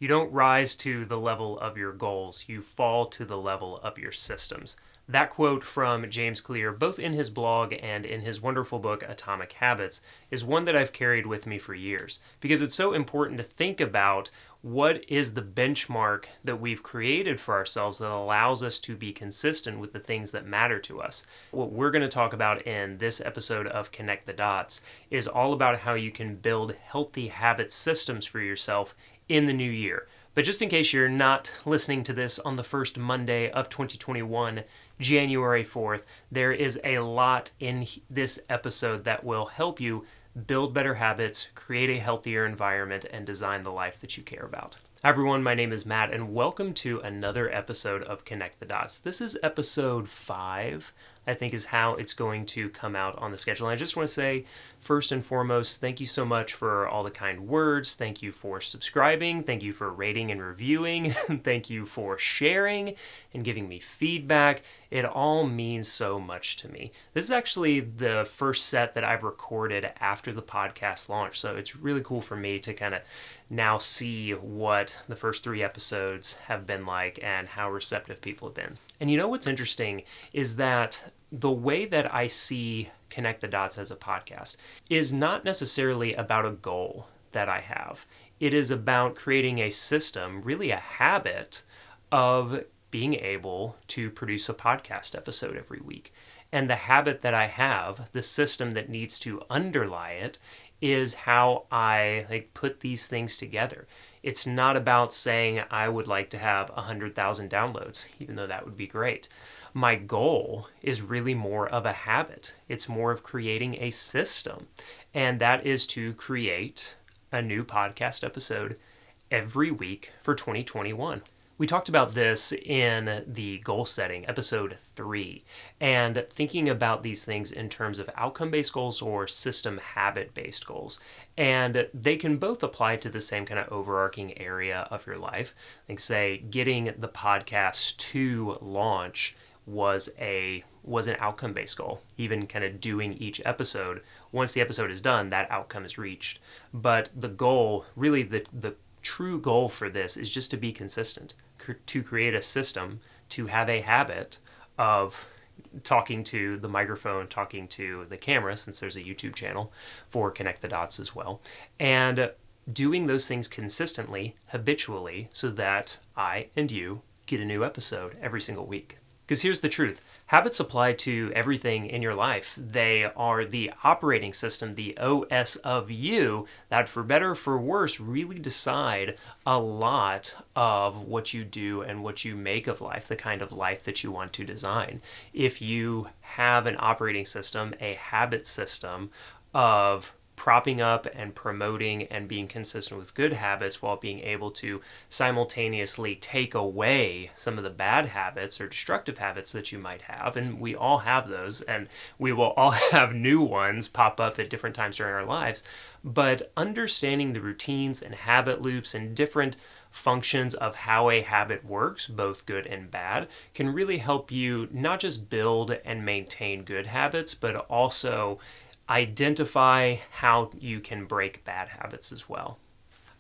You don't rise to the level of your goals, you fall to the level of your systems. That quote from James Clear, both in his blog and in his wonderful book Atomic Habits, is one that I've carried with me for years because it's so important to think about what is the benchmark that we've created for ourselves that allows us to be consistent with the things that matter to us. What we're going to talk about in this episode of Connect the Dots is all about how you can build healthy habit systems for yourself in the new year. But just in case you're not listening to this on the first Monday of 2021, January 4th, there is a lot in this episode that will help you build better habits, create a healthier environment, and design the life that you care about. Hi everyone, my name is Matt, and welcome to another episode of Connect the Dots. This is episode 5, I think is how it's going to come out on the schedule. And I just want to say, first and foremost, thank you so much for all the kind words. Thank you for subscribing. Thank you for rating and reviewing. Thank you for sharing and giving me feedback. It all means so much to me. This is actually the first set that I've recorded after the podcast launch, so it's really cool for me to kind of now see what the first 3 episodes have been like and how receptive people have been. And you know what's interesting is that the way that I see Connect the Dots as a podcast is not necessarily about a goal that I have. It is about creating a system, really a habit of being able to produce a podcast episode every week. And the habit that I have, the system that needs to underlie it, is how I put these things together. It's not about saying I would like to have 100,000 downloads, even though that would be great. My goal is really more of a habit. It's more of creating a system. And that is to create a new podcast episode every week for 2021. We talked about this in the goal setting, episode 3, and thinking about these things in terms of outcome-based goals or system habit-based goals. And they can both apply to the same kind of overarching area of your life. Like say, getting the podcast to launch was an outcome-based goal. Even kind of doing each episode, once the episode is done, that outcome is reached. But the goal, really the true goal for this is just to be consistent, to create a system, to have a habit of talking to the microphone, talking to the camera, since there's a YouTube channel for Connect the Dots as well, and doing those things consistently, habitually, so that I and you get a new episode every single week. Because here's the truth. Habits apply to everything in your life. They are the operating system, the OS of you, that for better or for worse really decide a lot of what you do and what you make of life, the kind of life that you want to design. If you have an operating system, a habit system of propping up and promoting and being consistent with good habits while being able to simultaneously take away some of the bad habits or destructive habits that you might have. And we all have those, and we will all have new ones pop up at different times during our lives. But understanding the routines and habit loops and different functions of how a habit works, both good and bad, can really help you not just build and maintain good habits, but also identify how you can break bad habits as well.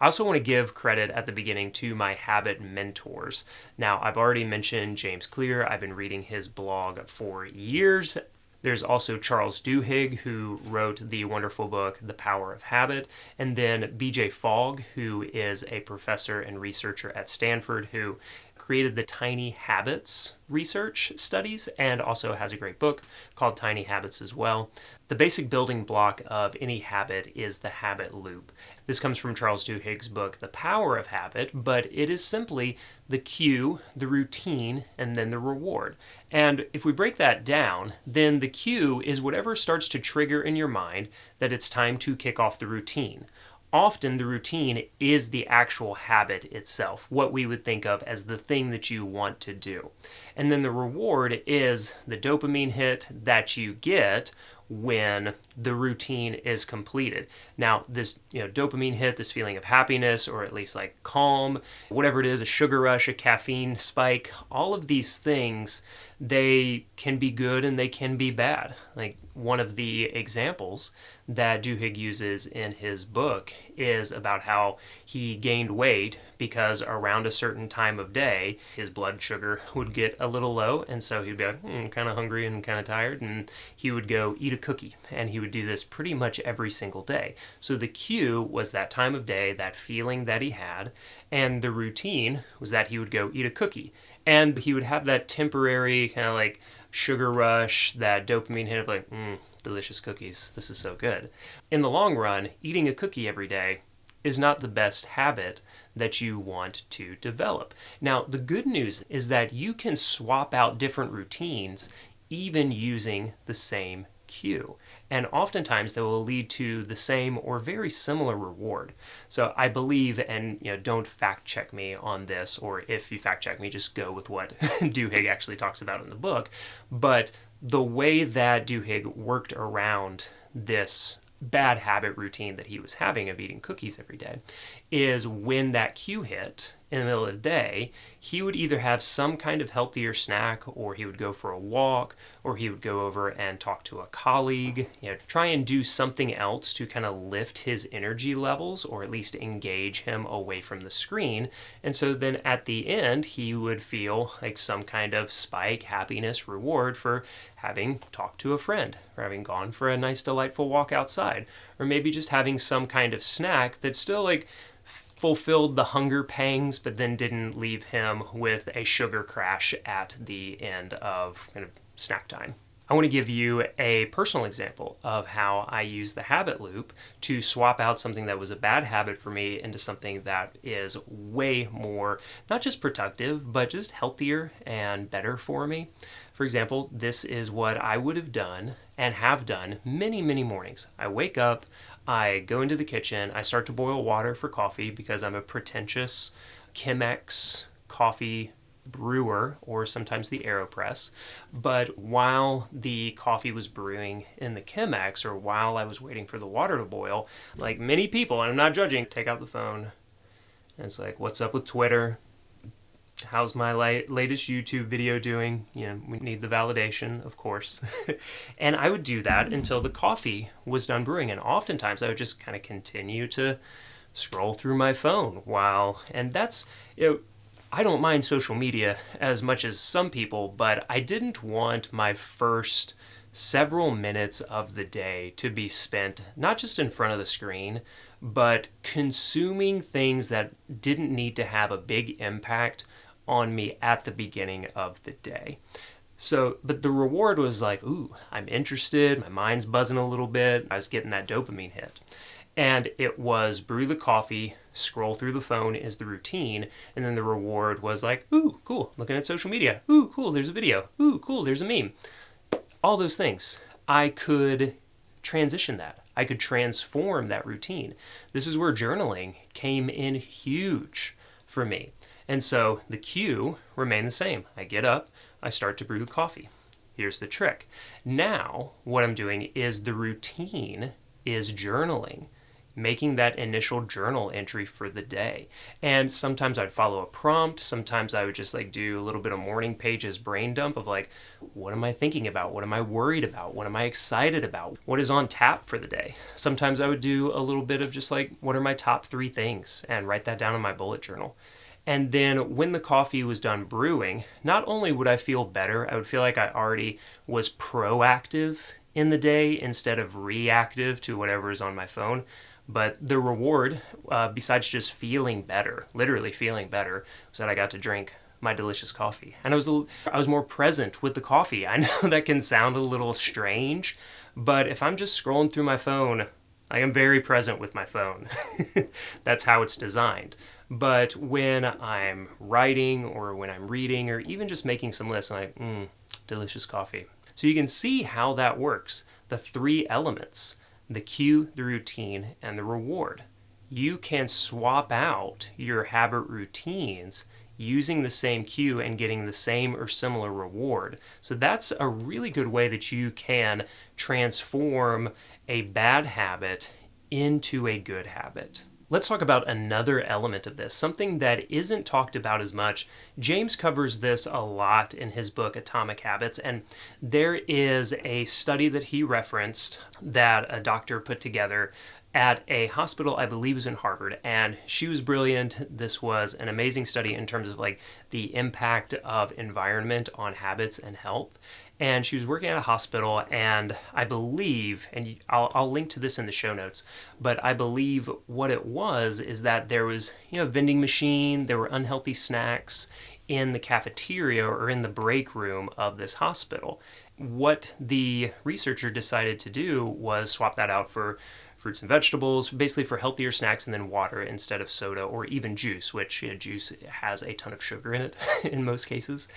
I also want to give credit at the beginning to my habit mentors. Now, I've already mentioned James Clear. I've been reading his blog for years. There's also Charles Duhigg, who wrote the wonderful book, The Power of Habit. And then BJ Fogg, who is a professor and researcher at Stanford, who created the Tiny Habits research studies and also has a great book called Tiny Habits as well. The basic building block of any habit is the habit loop. This comes from Charles Duhigg's book, The Power of Habit, but it is simply the cue, the routine, and then the reward. And if we break that down, then the cue is whatever starts to trigger in your mind that it's time to kick off the routine. Often the routine is the actual habit itself, what we would think of as the thing that you want to do. And then the reward is the dopamine hit that you get when the routine is completed. Now, this dopamine hit, this feeling of happiness, or at least like calm, whatever it is, a sugar rush, a caffeine spike, all of these things, they can be good and they can be bad. Like one of the examples that Duhigg uses in his book is about how he gained weight because around a certain time of day, his blood sugar would get a little low, and so he'd be like, kind of hungry and kind of tired, and he would go eat a cookie, and he would do this pretty much every single day. So the cue was that time of day, that feeling that he had, and the routine was that he would go eat a cookie. And he would have that temporary kind of like sugar rush, that dopamine hit of like, delicious cookies, this is so good. In the long run, eating a cookie every day is not the best habit that you want to develop. Now, the good news is that you can swap out different routines even using the same cue. And oftentimes they will lead to the same or very similar reward. So I believe, and don't fact check me on this, or if you fact check me, just go with what Duhigg actually talks about in the book. But the way that Duhigg worked around this bad habit routine that he was having of eating cookies every day is when that cue hit in the middle of the day, he would either have some kind of healthier snack, or he would go for a walk, or he would go over and talk to a colleague, try and do something else to kind of lift his energy levels, or at least engage him away from the screen. And so then at the end, he would feel like some kind of spike, happiness, reward for having talked to a friend, or having gone for a nice, delightful walk outside, or maybe just having some kind of snack that still like fulfilled the hunger pangs, but then didn't leave him with a sugar crash at the end of kind of snack time. I want to give you a personal example of how I use the habit loop to swap out something that was a bad habit for me into something that is way more, not just productive, but just healthier and better for me. For example, this is what I would have done and have done many, many mornings. I wake up, I go into the kitchen, I start to boil water for coffee because I'm a pretentious Chemex coffee brewer, or sometimes the AeroPress. But while the coffee was brewing in the Chemex, or while I was waiting for the water to boil, like many people, and I'm not judging, take out the phone, and it's like, what's up with Twitter? How's my latest YouTube video doing? We need the validation, of course. And I would do that until the coffee was done brewing. And oftentimes I would just kind of continue to scroll through my phone and that's, I don't mind social media as much as some people, but I didn't want my first several minutes of the day to be spent not just in front of the screen, but consuming things that didn't need to have a big impact on me at the beginning of the day. So, but the reward was like, ooh, I'm interested, my mind's buzzing a little bit, I was getting that dopamine hit. And it was brew the coffee, scroll through the phone is the routine, and then the reward was like, ooh, cool, looking at social media, ooh, cool, there's a video, ooh, cool, there's a meme. All those things. I could transition that. I could transform that routine. This is where journaling came in huge for me. And so the cue remained the same. I get up, I start to brew the coffee. Here's the trick. Now, what I'm doing is the routine is journaling, making that initial journal entry for the day. And sometimes I'd follow a prompt. Sometimes I would just like do a little bit of morning pages brain dump of like, what am I thinking about? What am I worried about? What am I excited about? What is on tap for the day? Sometimes I would do a little bit of just like, what are my top 3 things? And write that down in my bullet journal. And then when the coffee was done brewing, not only would I feel better, I would feel like I already was proactive in the day instead of reactive to whatever is on my phone. But the reward, besides just feeling better, literally feeling better, was that I got to drink my delicious coffee. And I was more present with the coffee. I know that can sound a little strange, but if I'm just scrolling through my phone, I am very present with my phone. That's how it's designed. But when I'm writing or when I'm reading or even just making some lists, I'm like, delicious coffee. So you can see how that works. The 3 elements, the cue, the routine, and the reward. you can swap out your habit routines using the same cue and getting the same or similar reward. So that's a really good way that you can transform a bad habit into a good habit. Let's talk about another element of this, something that isn't talked about as much. James covers this a lot in his book, Atomic Habits, and there is a study that he referenced that a doctor put together at a hospital, I believe is in Harvard, and she was brilliant. This was an amazing study in terms of like the impact of environment on habits and health. And she was working at a hospital, and I believe, and I'll link to this in the show notes, but I believe what it was is that there was, a vending machine, there were unhealthy snacks in the cafeteria or in the break room of this hospital. What the researcher decided to do was swap that out for fruits and vegetables, basically for healthier snacks, and then water instead of soda or even juice, which juice has a ton of sugar in it in most cases.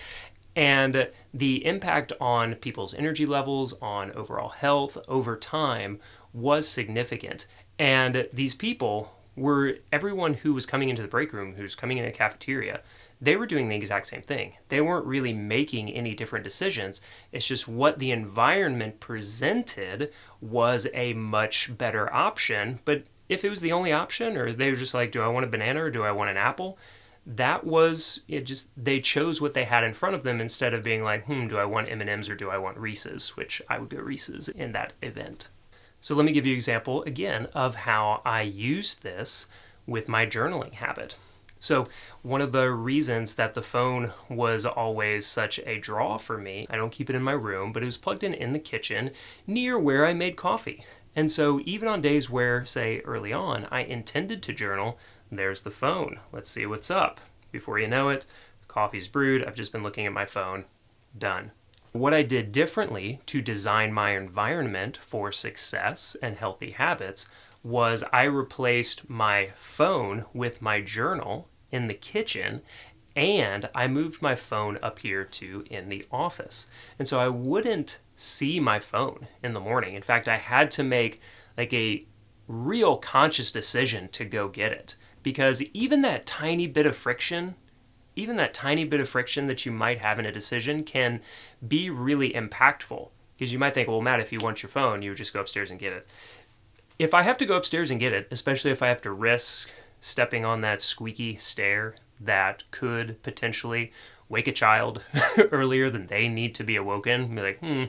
And the impact on people's energy levels, on overall health over time was significant. And these people were, everyone who was coming into the break room, who's coming in the cafeteria, they were doing the exact same thing. They weren't really making any different decisions. It's just what the environment presented was a much better option. But if it was the only option, or they were just like, do I want a banana or do I want an apple? That was it. Just they chose what they had in front of them instead of being like, do I want M&Ms or do I want Reese's? Which I would go Reese's in that event. So let me give you an example again of how I used this with my journaling habit. So one of the reasons that the phone was always such a draw for me, I don't keep it in my room, but it was plugged in the kitchen near where I made coffee. And so even on days where, say, early on, I intended to journal, there's the phone. Let's see what's up. Before you know it, coffee's brewed. I've just been looking at my phone. Done. What I did differently to design my environment for success and healthy habits was I replaced my phone with my journal in the kitchen, and I moved my phone up here to in the office. And so I wouldn't see my phone in the morning. In fact, I had to make like a real conscious decision to go get it. Because even that tiny bit of friction that you might have in a decision can be really impactful. Because you might think, well, Matt, if you want your phone, you would just go upstairs and get it. If I have to go upstairs and get it, especially if I have to risk stepping on that squeaky stair that could potentially wake a child earlier than they need to be awoken, be like, do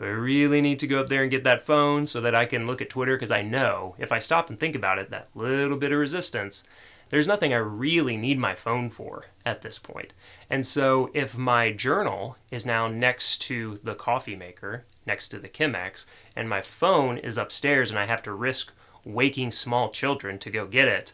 I really need to go up there and get that phone so that I can look at Twitter? Because I know if I stop and think about it, that little bit of resistance, there's nothing I really need my phone for at this point. And so if my journal is now next to the coffee maker, next to the Chemex, and my phone is upstairs and I have to risk waking small children to go get it,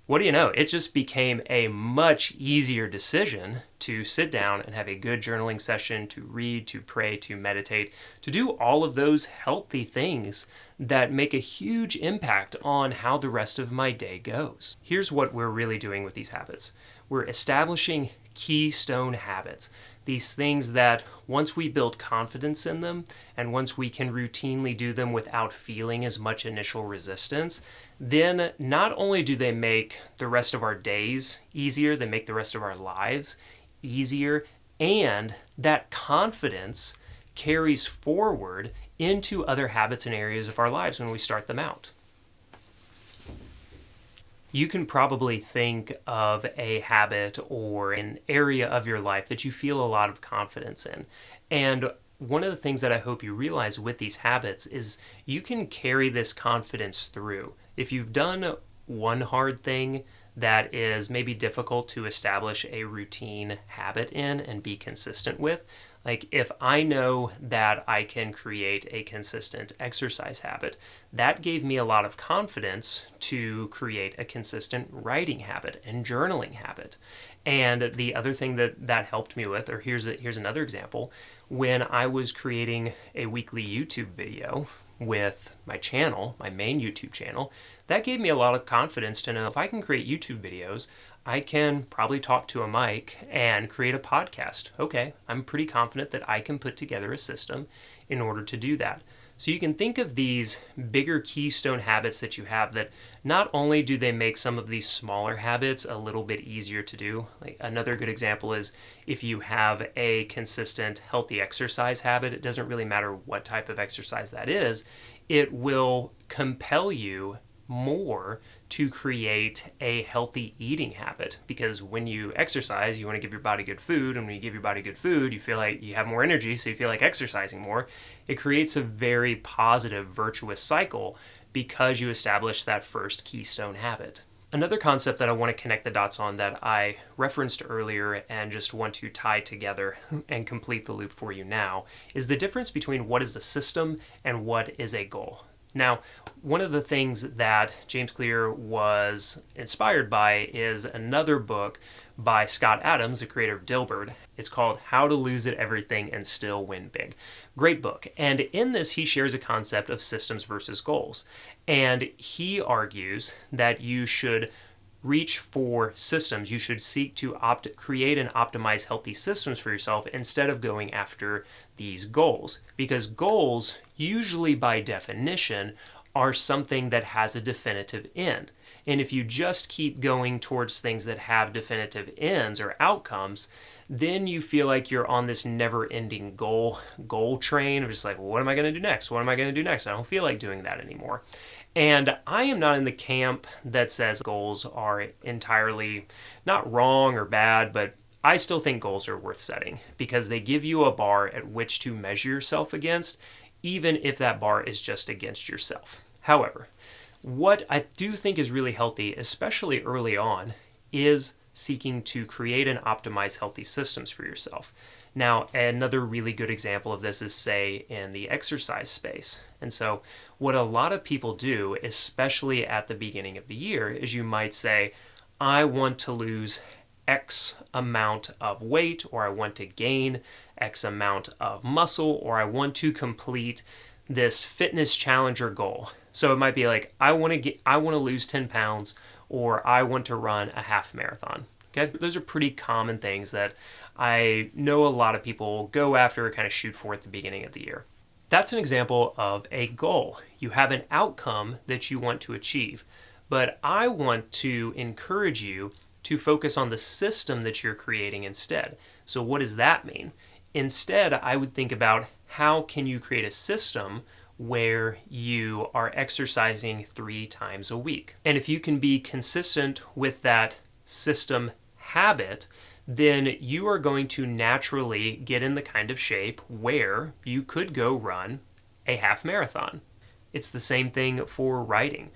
what do you know? It just became a much easier decision to sit down and have a good journaling session, to read, to pray, to meditate, to do all of those healthy things that make a huge impact on how the rest of my day goes. Here's what we're really doing with these habits. We're establishing keystone habits. These things that once we build confidence in them and once we can routinely do them without feeling as much initial resistance, then not only do they make the rest of our days easier, they make the rest of our lives easier, and that confidence carries forward into other habits and areas of our lives when we start them out. You can probably think of a habit or an area of your life that you feel a lot of confidence in. And one of the things that I hope you realize with these habits is you can carry this confidence through. If you've done one hard thing that is maybe difficult to establish a routine habit in and be consistent with, like if I know that I can create a consistent exercise habit, that gave me a lot of confidence to create a consistent writing habit and journaling habit. And the other thing that helped me with, or here's another example, when I was creating a weekly YouTube video with my channel, my main YouTube channel, that gave me a lot of confidence to know if I can create YouTube videos, I can probably talk to a mic and create a podcast. Okay, I'm pretty confident that I can put together a system in order to do that. So you can think of these bigger keystone habits that you have that not only do they make some of these smaller habits a little bit easier to do. Like another good example is if you have a consistent healthy exercise habit, it doesn't really matter what type of exercise that is, it will compel you more to create a healthy eating habit, because when you exercise you want to give your body good food, and when you give your body good food you feel like you have more energy, so you feel like exercising more. It creates a very positive virtuous cycle because you establish that first keystone habit. Another concept that I want to connect the dots on that I referenced earlier and just want to tie together and complete the loop for you now is the difference between what is a system and what is a goal. Now, one of the things that James Clear was inspired by is another book by Scott Adams, the creator of Dilbert. It's called How to Lose at Everything and Still Win Big. Great book. And in this, he shares a concept of systems versus goals. And he argues that you should reach for systems. You should seek to create and optimize healthy systems for yourself instead of going after these goals. Because goals, usually by definition, are something that has a definitive end. And if you just keep going towards things that have definitive ends or outcomes, then you feel like you're on this never-ending goal train of just like, well, what am I going to do next? What am I going to do next? I don't feel like doing that anymore. And I am not in the camp that says goals are entirely not wrong or bad, but I still think goals are worth setting because they give you a bar at which to measure yourself against, even if that bar is just against yourself. However, what I do think is really healthy, especially early on, is seeking to create and optimize healthy systems for yourself. Now, another really good example of this is, say, in the exercise space. And so what a lot of people do, especially at the beginning of the year, is you might say, I want to lose X amount of weight, or I want to gain X amount of muscle, or I want to complete this fitness challenger goal. So it might be like, I want to lose 10 pounds, or I want to run a half marathon. Okay, those are pretty common things that I know a lot of people go after or kind of shoot for at the beginning of the year. That's an example of a goal. You have an outcome that you want to achieve, but I want to encourage you to focus on the system that you're creating instead. So what does that mean? Instead, I would think about how can you create a system where you are exercising 3 times a week. And if you can be consistent with that system habit, then you are going to naturally get in the kind of shape where you could go run a half marathon. It's the same thing for writing.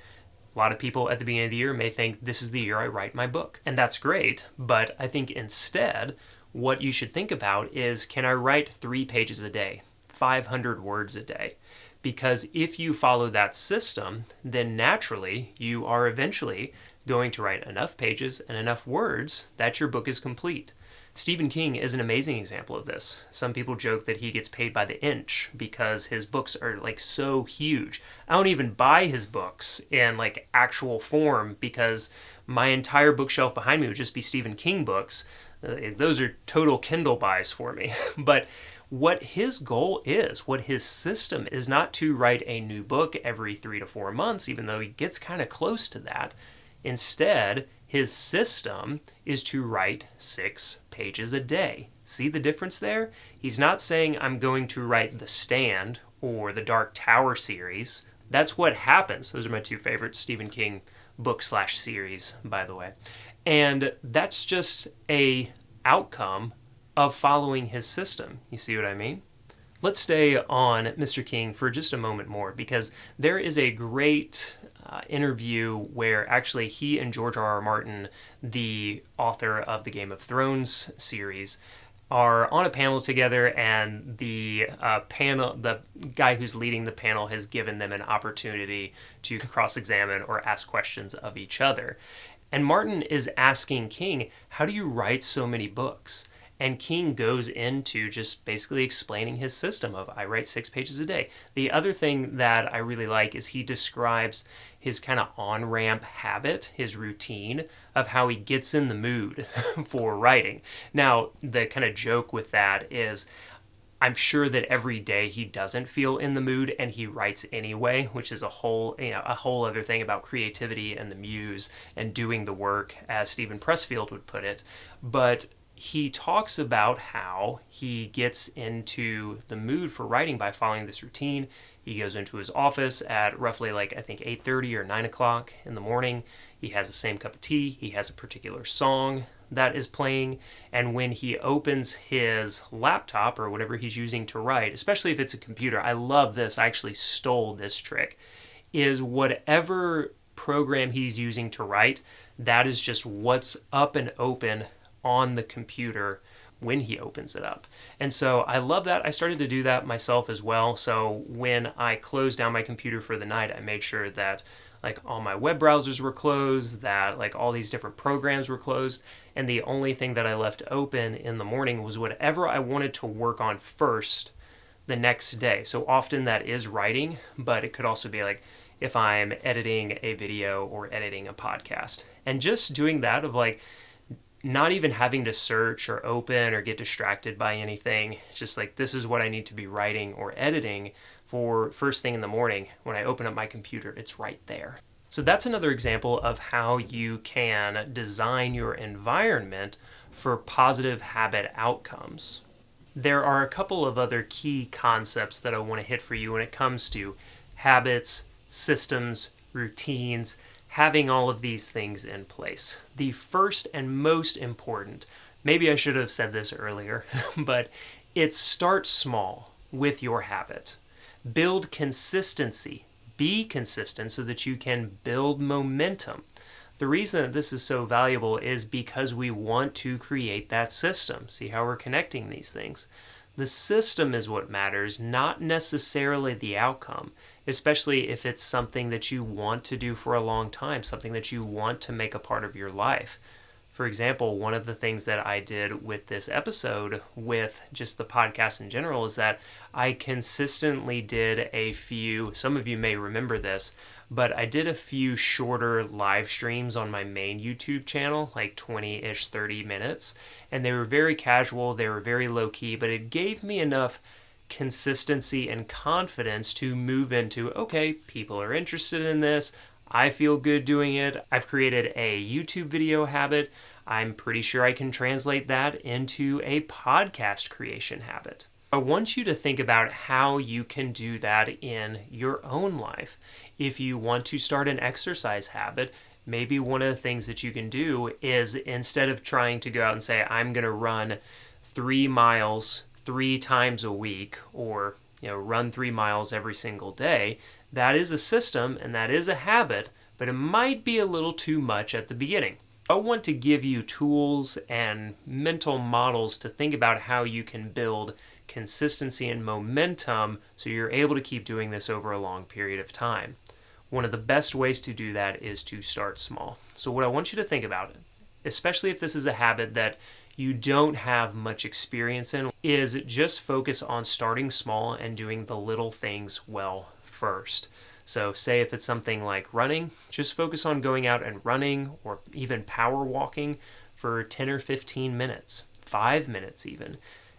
A lot of people at the beginning of the year may think this is the year I write my book. And that's great, but I think instead what you should think about is, can I write 3 pages a day, 500 words a day? Because if you follow that system, then naturally you are eventually going to write enough pages and enough words that your book is complete. Stephen King is an amazing example of this. Some people joke that he gets paid by the inch because his books are like so huge. I don't even buy his books in like actual form because my entire bookshelf behind me would just be Stephen King books. Those are total Kindle buys for me. But what his goal is, what his system is, not to write a new book every 3 to 4 months, even though he gets kind of close to that. Instead, his system is to write 6 pages a day. See the difference there? He's not saying I'm going to write The Stand or the Dark Tower series. That's what happens. Those are my 2 favorite Stephen King book/series, by the way. And that's just a outcome of following his system. You see what I mean? Let's stay on Mr. King for just a moment more, because there is a great interview where actually he and George R.R. Martin, the author of the Game of Thrones series, are on a panel together, and the guy who's leading the panel has given them an opportunity to cross-examine or ask questions of each other. And Martin is asking King, how do you write so many books? And King goes into just basically explaining his system of, I write 6 pages a day. The other thing that I really like is he describes his kind of on-ramp habit, his routine of how he gets in the mood for writing. Now, the kind of joke with that is, I'm sure that every day he doesn't feel in the mood and he writes anyway, which is a whole other thing about creativity and the muse and doing the work, as Stephen Pressfield would put it. But he talks about how he gets into the mood for writing by following this routine. He goes into his office at roughly I think 8:30 or 9 o'clock in the morning. He has the same cup of tea. He has a particular song that is playing. And when he opens his laptop or whatever he's using to write, especially if it's a computer, I love this. I actually stole this trick, is whatever program he's using to write, that is just what's up and open on the computer when he opens it up. And so I love that. I started to do that myself as well. So when I closed down my computer for the night, I made sure that all my web browsers were closed, that all these different programs were closed, and the only thing that I left open in the morning was whatever I wanted to work on first the next day. So often that is writing, but it could also be if I'm editing a video or editing a podcast. And just doing that of not even having to search or open or get distracted by anything. It's just this is what I need to be writing or editing for first thing in the morning. When I open up my computer, it's right there. So that's another example of how you can design your environment for positive habit outcomes. There are a couple of other key concepts that I want to hit for you when it comes to habits, systems, routines, having all of these things in place. The first and most important, maybe I should have said this earlier, but it's start small with your habit. Build consistency. Be consistent so that you can build momentum. The reason that this is so valuable is because we want to create that system. See how we're connecting these things? The system is what matters, not necessarily the outcome, especially if it's something that you want to do for a long time, something that you want to make a part of your life. For example, one of the things that I did with this episode, with just the podcast in general, is that I consistently did a few, some of you may remember this, but I did a few shorter live streams on my main YouTube channel, 20-ish, 30 minutes, and they were very casual, they were very low-key, but it gave me enough consistency and confidence to move into, okay, people are interested in this, I feel good doing it, I've created a YouTube video habit, I'm pretty sure I can translate that into a podcast creation habit. I want you to think about how you can do that in your own life. If you want to start an exercise habit, maybe one of the things that you can do is, instead of trying to go out and say, I'm going to run 3 miles 3 times a week, or run 3 miles every single day, that is a system and that is a habit, but it might be a little too much at the beginning. I want to give you tools and mental models to think about how you can build consistency and momentum so you're able to keep doing this over a long period of time. One of the best ways to do that is to start small. So what I want you to think about, especially if this is a habit that you don't have much experience in, is just focus on starting small and doing the little things well first. So say if it's something like running, just focus on going out and running, or even power walking for 10 or 15 minutes, 5 minutes even.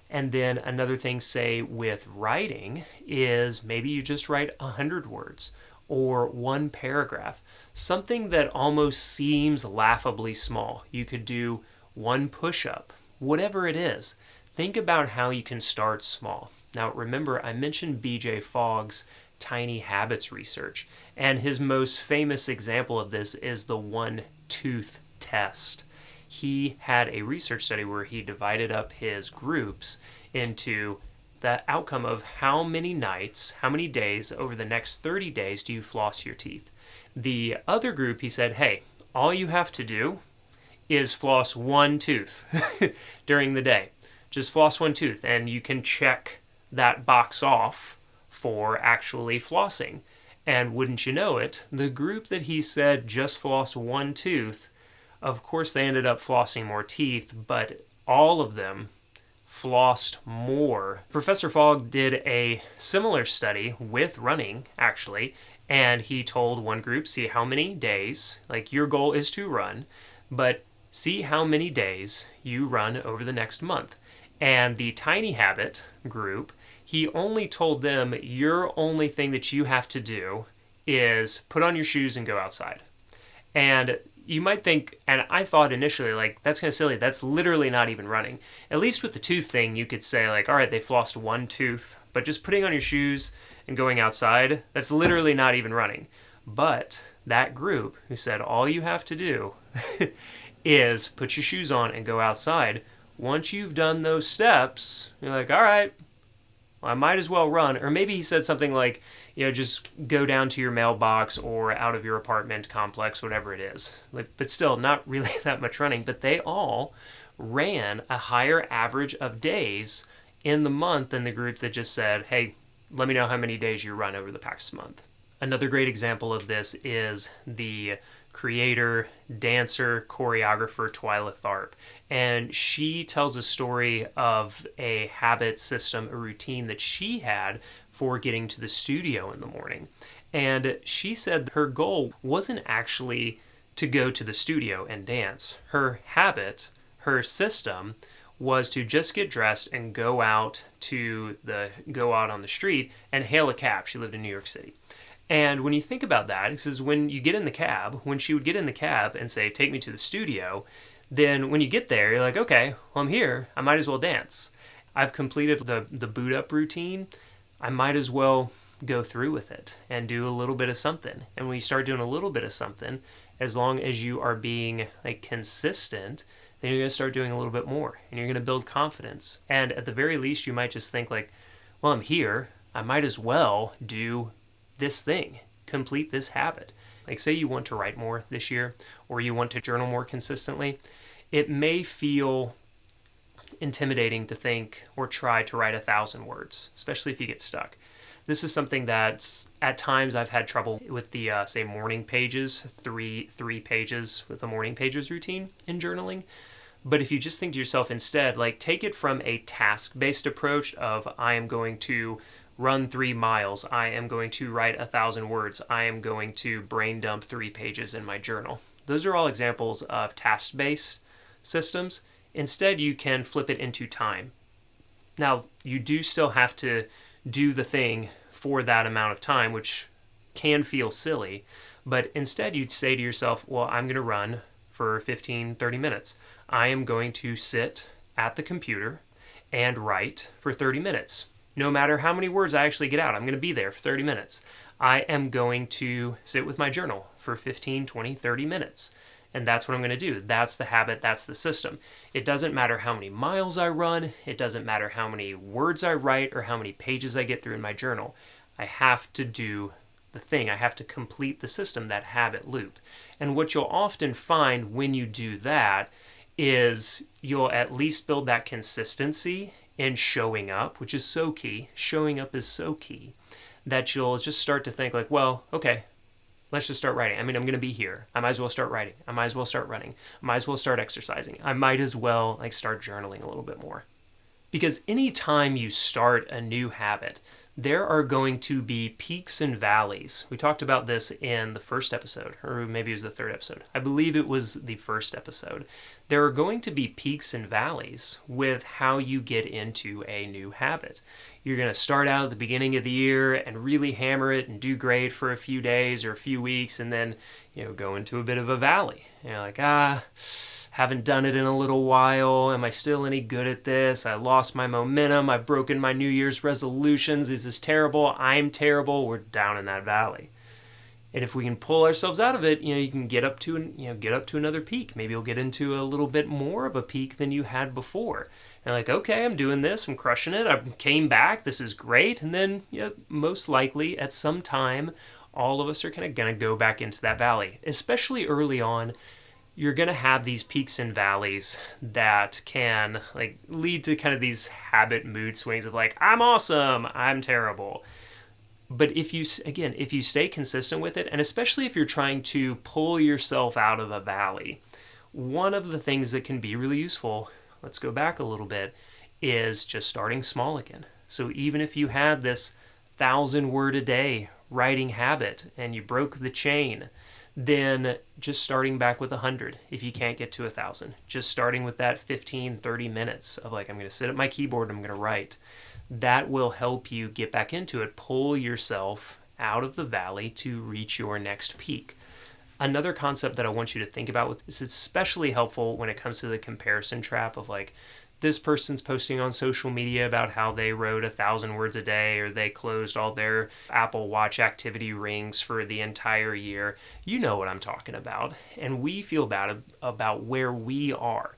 And then another thing, say with writing, is maybe you just write 100 words or 1 paragraph, something that almost seems laughably small. You could do 1 push-up, whatever it is. Think about how you can start small. Now remember, I mentioned BJ Fogg's Tiny Habits research, and his most famous example of this is the 1-tooth test. He had a research study where he divided up his groups into the outcome of how many nights, how many days over the next 30 days do you floss your teeth. The other group, he said, hey, all you have to do is floss 1 tooth during the day. Just floss 1 tooth, and you can check that box off for actually flossing. And wouldn't you know it, the group that he said just floss 1 tooth, of course they ended up flossing more teeth, but all of them flossed more. Professor Fogg did a similar study with running, actually, and he told one group, see how many days, your goal is to run, but see how many days you run over the next month. And the Tiny Habit group, he only told them your only thing that you have to do is put on your shoes and go outside. And you might think, and I thought initially, like, that's kind of silly. That's literally not even running. At least with the tooth thing, you could say, like, all right, they flossed one tooth, but just putting on your shoes and going outside, that's literally not even running. But that group who said all you have to do is put your shoes on and go outside, once you've done those steps, you're like, all right, well, I might as well run. Or maybe he said something like, just go down to your mailbox or out of your apartment complex, whatever it is. But still, not really that much running. But they all ran a higher average of days in the month than the group that just said, hey, let me know how many days you run over the past month. Another great example of this is the creator, dancer, choreographer Twyla Tharp. And she tells a story of a habit system, a routine that she had for getting to the studio in the morning. And she said her goal wasn't actually to go to the studio and dance. Her habit, her system, was to just get dressed and go out on the street and hail a cab. She lived in New York City. And when you think about that, it says when she would get in the cab and say, take me to the studio, then when you get there, you're like, okay, well, I'm here. I might as well dance. I've completed the boot up routine. I might as well go through with it and do a little bit of something. And when you start doing a little bit of something, as long as you are being consistent, then you're going to start doing a little bit more and you're going to build confidence. And at the very least, you might just think like, well, I'm here. I might as well do this thing, complete this habit. Like say you want to write more this year or you want to journal more consistently. It may feel intimidating to think or try to write 1,000 words, especially if you get stuck. This is something that at times I've had trouble with the, say, morning pages, three pages with the morning pages routine in journaling. But if you just think to yourself instead, like take it from a task-based approach of I am going to run 3 miles, I am going to write 1,000 words, I am going to brain dump 3 pages in my journal. Those are all examples of task-based systems. Instead, you can flip it into time. Now, you do still have to do the thing for that amount of time, which can feel silly, but instead you'd say to yourself, well, I'm going to run for 15, 30 minutes. I am going to sit at the computer and write for 30 minutes. No matter how many words I actually get out, I'm going to be there for 30 minutes. I am going to sit with my journal for 15, 20, 30 minutes. And that's what I'm going to do. That's the habit. That's the system. It doesn't matter how many miles I run. It doesn't matter how many words I write or how many pages I get through in my journal. I have to do the thing. I have to complete the system, that habit loop. And what you'll often find when you do that is you'll at least build that consistency in showing up, which is so key. Showing up is so key that you'll just start to think like, well, okay, let's just start writing. I mean, I'm going to be here. I might as well start writing. I might as well start running. I might as well start exercising. I might as well start journaling a little bit more. Because anytime you start a new habit, there are going to be peaks and valleys. We talked about this in the first episode, or maybe it was the third episode. I believe it was the first episode. There are going to be peaks and valleys with how you get into a new habit. You're going to start out at the beginning of the year and really hammer it and do great for a few days or a few weeks, and then go into a bit of a valley. You're like, haven't done it in a little while. Am I still any good at this? I lost my momentum. I've broken my New Year's resolutions. This is terrible. I'm terrible. We're down in that valley. And if we can pull ourselves out of it, you can get up to another peak. Maybe you'll get into a little bit more of a peak than you had before. And like, okay, I'm doing this. I'm crushing it. I came back. This is great. And then most likely at some time, all of us are kind of going to go back into that valley, especially early on. You're going to have these peaks and valleys that can lead to kind of these habit mood swings of like, I'm awesome, I'm terrible. But if you stay consistent with it, and especially if you're trying to pull yourself out of a valley, one of the things that can be really useful, let's go back a little bit, is just starting small again. So even if you had this 1,000 word a day writing habit and you broke the chain, then just starting back with 100 if you can't get to 1,000. Just starting with that 15, 30 minutes of like, I'm going to sit at my keyboard and I'm going to write. That will help you get back into it, pull yourself out of the valley to reach your next peak. Another concept that I want you to think about is especially helpful when it comes to the comparison trap of like, this person's posting on social media about how they wrote 1,000 words a day or they closed all their Apple Watch activity rings for the entire year. You know what I'm talking about. And we feel bad about where we are.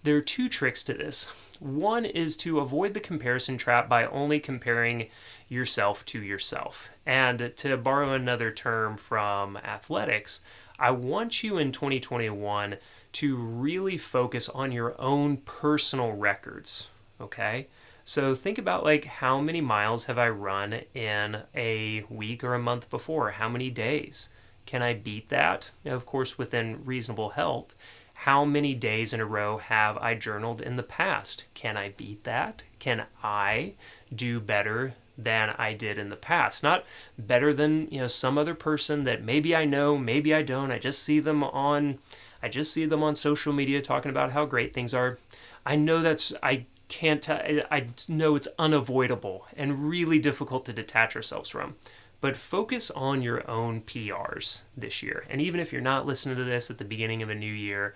There are two tricks to this. One is to avoid the comparison trap by only comparing yourself to yourself. And to borrow another term from athletics, I want you in 2021 to really focus on your own personal records, okay? So think about like, how many miles have I run in a week or a month before? How many days? Can I beat that? Of course, within reasonable health. How many days in a row have I journaled in the past? Can I beat that? Can I do better than I did in the past? Not better than, some other person that maybe I know, maybe I don't. I just see them on social media talking about how great things are. I know I know it's unavoidable and really difficult to detach ourselves from. But focus on your own PRs this year. And even if you're not listening to this at the beginning of a new year,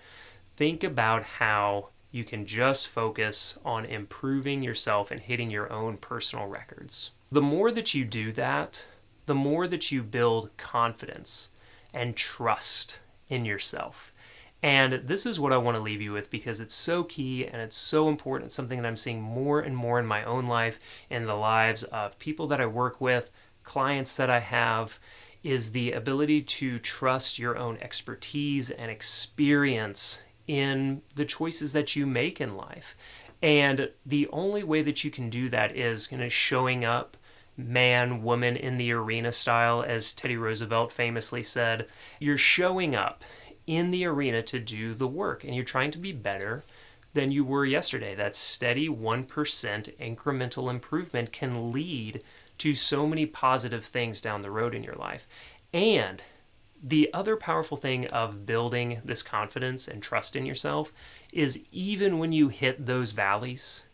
think about how you can just focus on improving yourself and hitting your own personal records. The more that you do that, the more that you build confidence and trust in yourself. And this is what I want to leave you with because it's so key and it's so important. It's something that I'm seeing more and more in my own life, in the lives of people that I work with, clients that I have, is the ability to trust your own expertise and experience in the choices that you make in life. And the only way that you can do that is showing up man, woman in the arena style, as Teddy Roosevelt famously said. You're showing up in the arena to do the work and you're trying to be better than you were yesterday. That steady 1% incremental improvement can lead to so many positive things down the road in your life. And the other powerful thing of building this confidence and trust in yourself is even when you hit those valleys,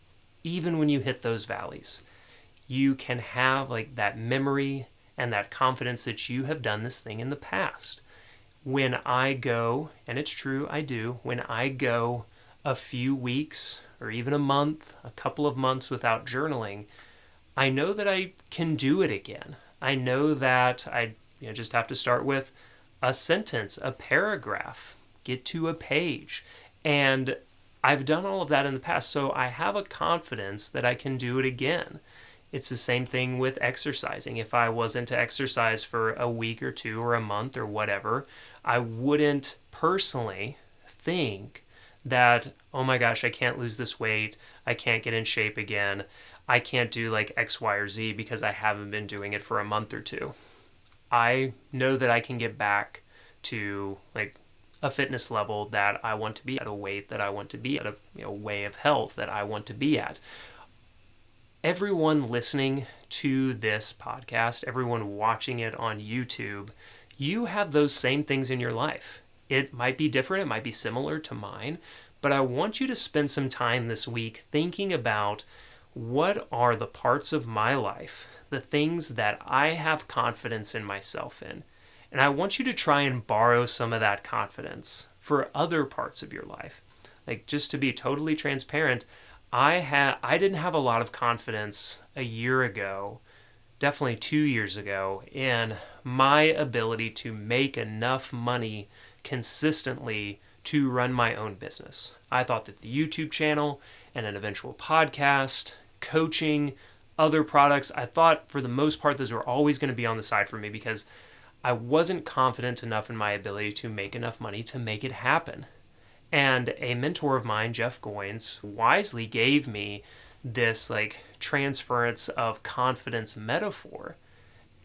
you can have like that memory and that confidence that you have done this thing in the past. When I go, and it's true, I do, when I go a few weeks or even a month, a couple of months without journaling, I know that I can do it again. I know that I just have to start with a sentence, a paragraph, get to a page. And I've done all of that in the past, so I have a confidence that I can do it again. It's the same thing with exercising. If I wasn't to exercise for a week or two or a month or whatever, I wouldn't personally think that, oh my gosh, I can't lose this weight, I can't get in shape again, I can't do like X, Y, or Z because I haven't been doing it for a month or two. I know that I can get back to like a fitness level that I want to be at, a weight that I want to be at, a way of health that I want to be at. Everyone listening to this podcast, everyone watching it on YouTube, you have those same things in your life. It might be different, it might be similar to mine, but I want you to spend some time this week thinking about what are the parts of my life, the things that I have confidence in myself in. And I want you to try and borrow some of that confidence for other parts of your life. Like, just to be totally transparent, I didn't have a lot of confidence a year ago, definitely 2 years ago, in my ability to make enough money consistently to run my own business. I thought that the YouTube channel and an eventual podcast, coaching, other products, I thought for the most part those were always going to be on the side for me because I wasn't confident enough in my ability to make enough money to make it happen. And a mentor of mine, Jeff Goins, wisely gave me this like transference of confidence metaphor.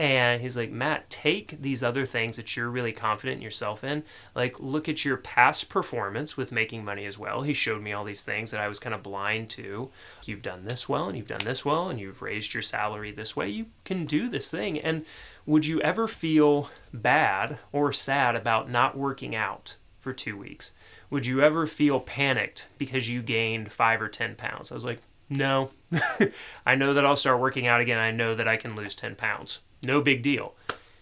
And he's like, Matt, take these other things that you're really confident in yourself in. Like, look at your past performance with making money as well. He showed me all these things that I was kind of blind to. You've done this well, and you've done this well, and you've raised your salary this way. You can do this thing. And would you ever feel bad or sad about not working out for 2 weeks? Would you ever feel panicked because you gained 5 or 10 pounds? I was like, no. I know that I'll start working out again. I know that I can lose 10 pounds. No big deal.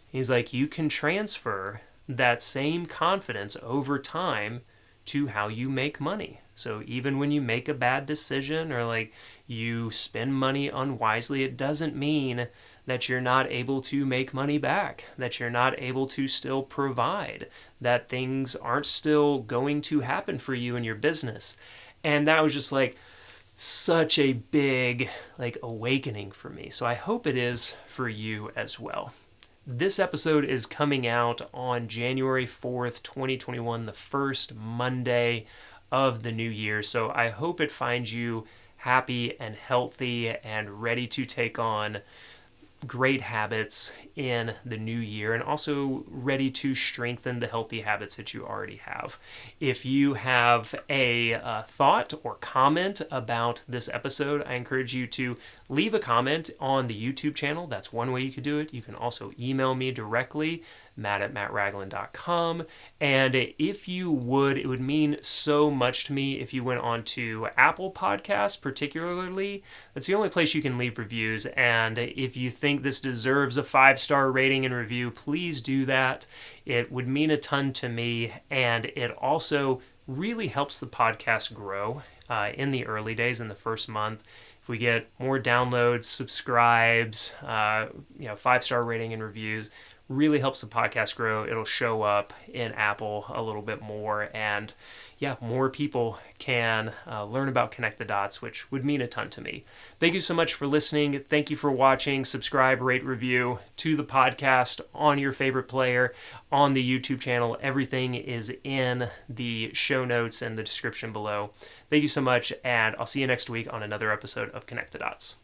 He's like, you can transfer that same confidence over time to how you make money. So even when you make a bad decision or like you spend money unwisely, it doesn't mean that you're not able to make money back, that you're not able to still provide, that things aren't still going to happen for you in your business. And that was just like such a big like awakening for me. So I hope it is for you as well. This episode is coming out on January 4th, 2021, the first Monday of the new year. So I hope it finds you happy and healthy and ready to take on great habits in the new year, and also ready to strengthen the healthy habits that you already have. If you have a thought or comment about this episode, I encourage you to leave a comment on the YouTube channel. That's one way you could do it. You can also email me directly, matt@mattragland.com. And if you would, it would mean so much to me if you went on to Apple Podcasts, particularly. That's the only place you can leave reviews. And if you think this deserves a 5-star rating and review, please do that. It would mean a ton to me. And it also really helps the podcast grow in the early days, in the first month. If we get more downloads, subscribes, 5-star rating and reviews, really helps the podcast grow. It'll show up in Apple a little bit more, and more people can learn about Connect the Dots, which would mean a ton to me. Thank you so much for listening. Thank you for watching. Subscribe, rate, review to the podcast on your favorite player, on the YouTube channel. Everything is in the show notes and the description below. Thank you so much, and I'll see you next week on another episode of Connect the Dots.